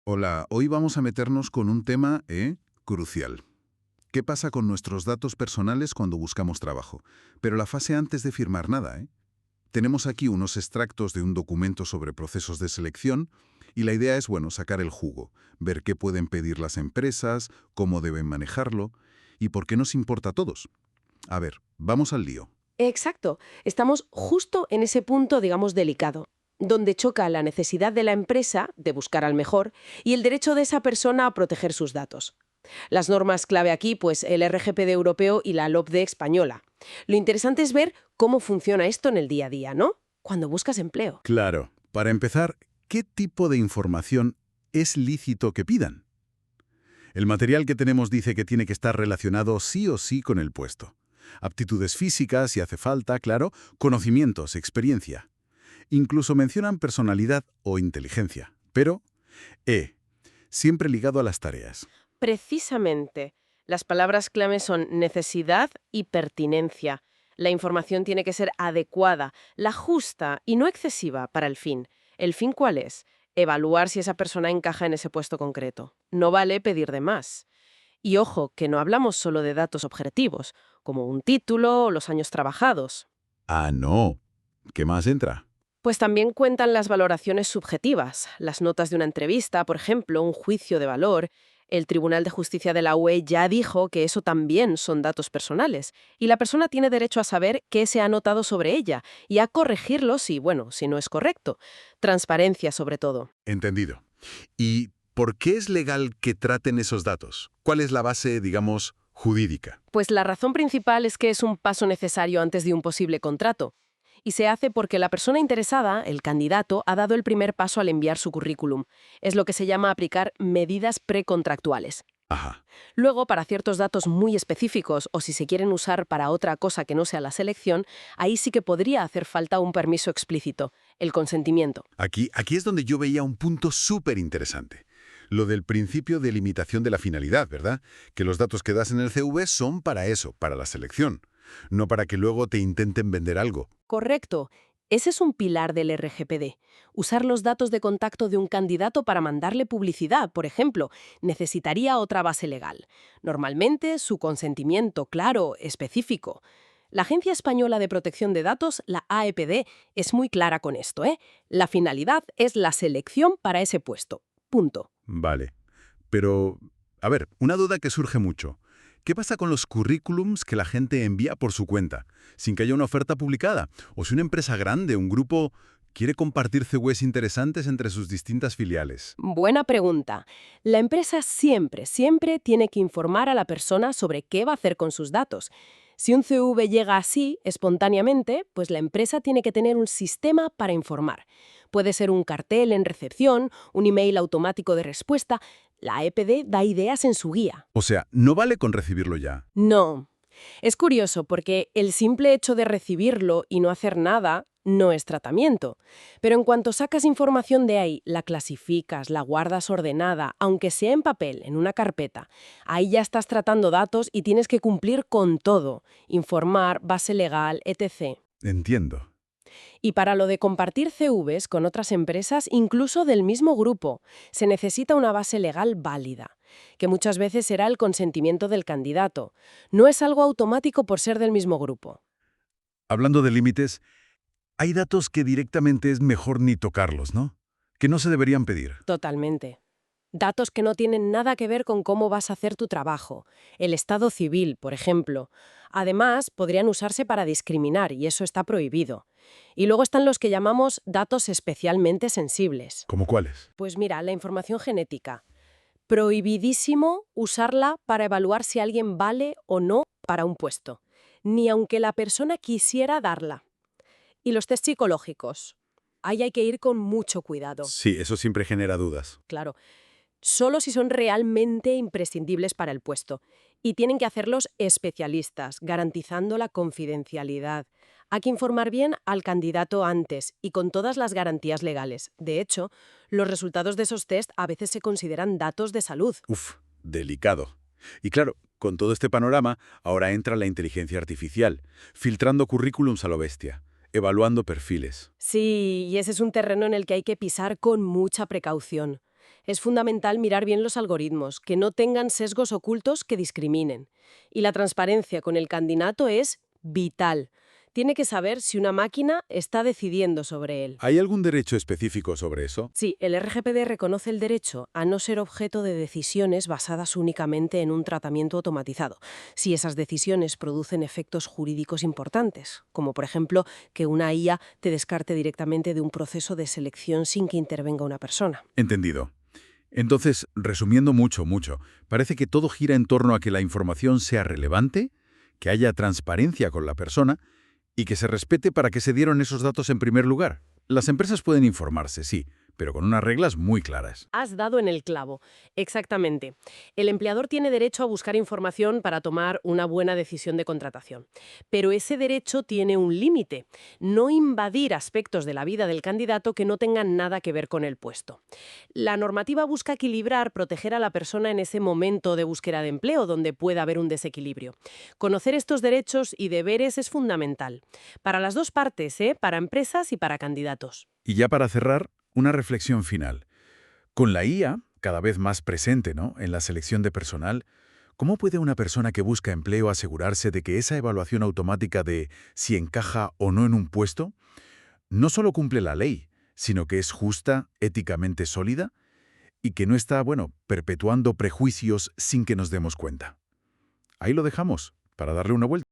Hola, hoy vamos a meternos con un tema, crucial. ¿Qué pasa con nuestros datos personales cuando buscamos trabajo? Pero la fase antes de firmar nada, ¿eh? Tenemos aquí unos extractos de un documento sobre procesos de selección y la idea es, bueno, sacar el jugo, ver qué pueden pedir las empresas, cómo deben manejarlo y por qué nos importa a todos. A ver, vamos al lío. Exacto. Estamos justo en ese punto, digamos, delicado, donde choca la necesidad de la empresa de buscar al mejor y el derecho de esa persona a proteger sus datos. Las normas clave aquí, pues el RGPD europeo y la LOPD española. Lo interesante es ver cómo funciona esto en el día a día, ¿no? Cuando buscas empleo. Claro, para empezar, ¿qué tipo de información es lícito que pidan? El material que tenemos dice que tiene que estar relacionado sí o sí con el puesto. Aptitudes físicas, si hace falta, claro, conocimientos, experiencia. Incluso mencionan personalidad o inteligencia. Pero, siempre ligado a las tareas. Precisamente, las palabras clave son necesidad y pertinencia. La información tiene que ser adecuada, la justa y no excesiva para el fin. ¿El fin cuál es? Evaluar si esa persona encaja en ese puesto concreto. No vale pedir de más. Y ojo, que no hablamos solo de datos objetivos, como un título o los años trabajados. Ah, no. ¿Qué más entra? Pues también cuentan las valoraciones subjetivas, las notas de una entrevista, por ejemplo, un juicio de valor. El Tribunal de Justicia de la UE ya dijo que eso también son datos personales, y la persona tiene derecho a saber qué se ha notado sobre ella y a corregirlo si, bueno, si no es correcto. Transparencia, sobre todo. Entendido. ¿Y por qué es legal que traten esos datos? ¿Cuál es la base, digamos, jurídica? Pues la razón principal es que es un paso necesario antes de un posible contrato. Y se hace porque la persona interesada, el candidato, ha dado el primer paso al enviar su currículum. Es lo que se llama aplicar medidas precontractuales. Ajá. Luego, para ciertos datos muy específicos o si se quieren usar para otra cosa que no sea la selección, ahí sí que podría hacer falta un permiso explícito, el consentimiento. Aquí es donde yo veía un punto súper interesante. Lo del principio de limitación de la finalidad, ¿verdad? Que los datos que das en el CV son para eso, para la selección, no para que luego te intenten vender algo. Correcto. Ese es un pilar del RGPD. Usar los datos de contacto de un candidato para mandarle publicidad, por ejemplo, necesitaría otra base legal. Normalmente, su consentimiento claro, específico. La Agencia Española de Protección de Datos, la AEPD, es muy clara con esto, ¿eh? La finalidad es la selección para ese puesto. Punto. Vale. Pero, a ver, una duda que surge mucho. ¿Qué pasa con los currículums que la gente envía por su cuenta, sin que haya una oferta publicada? O si una empresa grande, un grupo, quiere compartir CVs interesantes entre sus distintas filiales. Buena pregunta. La empresa siempre tiene que informar a la persona sobre qué va a hacer con sus datos. Si un CV llega así, espontáneamente, pues la empresa tiene que tener un sistema para informar. Puede ser un cartel en recepción, un email automático de respuesta. La EPD da ideas en su guía. O sea, no vale con recibirlo ya. No. Es curioso porque el simple hecho de recibirlo y no hacer nada no es tratamiento. Pero en cuanto sacas información de ahí, la clasificas, la guardas ordenada, aunque sea en papel, en una carpeta, ahí ya estás tratando datos y tienes que cumplir con todo, informar, base legal, etc. Entiendo. Y para lo de compartir CVs con otras empresas, incluso del mismo grupo, se necesita una base legal válida, que muchas veces será el consentimiento del candidato. No es algo automático por ser del mismo grupo. Hablando de límites, hay datos que directamente es mejor ni tocarlos, ¿no? Que no se deberían pedir. Totalmente. Datos que no tienen nada que ver con cómo vas a hacer tu trabajo. El estado civil, por ejemplo. Además, podrían usarse para discriminar y eso está prohibido. Y luego están los que llamamos datos especialmente sensibles. ¿Cómo cuáles? Pues mira, la información genética. Prohibidísimo usarla para evaluar si alguien vale o no para un puesto, ni aunque la persona quisiera darla. Y los test psicológicos. Ahí hay que ir con mucho cuidado. Sí, eso siempre genera dudas. Claro, solo si son realmente imprescindibles para el puesto. Y tienen que hacerlos especialistas, garantizando la confidencialidad. Hay que informar bien al candidato antes y con todas las garantías legales. De hecho, los resultados de esos test a veces se consideran datos de salud. Uf, delicado. Y claro, con todo este panorama, ahora entra la inteligencia artificial, filtrando currículums a lo bestia, evaluando perfiles. Sí, y ese es un terreno en el que hay que pisar con mucha precaución. Es fundamental mirar bien los algoritmos, que no tengan sesgos ocultos que discriminen. Y la transparencia con el candidato es vital. Tiene que saber si una máquina está decidiendo sobre él. ¿Hay algún derecho específico sobre eso? Sí, el RGPD reconoce el derecho a no ser objeto de decisiones basadas únicamente en un tratamiento automatizado, si esas decisiones producen efectos jurídicos importantes, como por ejemplo que una IA te descarte directamente de un proceso de selección sin que intervenga una persona. Entendido. Entonces, resumiendo mucho, parece que todo gira en torno a que la información sea relevante, que haya transparencia con la persona y que se respete para qué se dieron esos datos en primer lugar. Las empresas pueden informarse, sí, pero con unas reglas muy claras. Has dado en el clavo. Exactamente. El empleador tiene derecho a buscar información para tomar una buena decisión de contratación. Pero ese derecho tiene un límite: no invadir aspectos de la vida del candidato que no tengan nada que ver con el puesto. La normativa busca equilibrar, proteger a la persona en ese momento de búsqueda de empleo donde pueda haber un desequilibrio. Conocer estos derechos y deberes es fundamental. Para las dos partes, para empresas y para candidatos. Y ya para cerrar, una reflexión final. Con la IA, cada vez más presente, ¿no?, en la selección de personal, ¿cómo puede una persona que busca empleo asegurarse de que esa evaluación automática de si encaja o no en un puesto no solo cumple la ley, sino que es justa, éticamente sólida y que no está, perpetuando prejuicios sin que nos demos cuenta? Ahí lo dejamos, para darle una vuelta.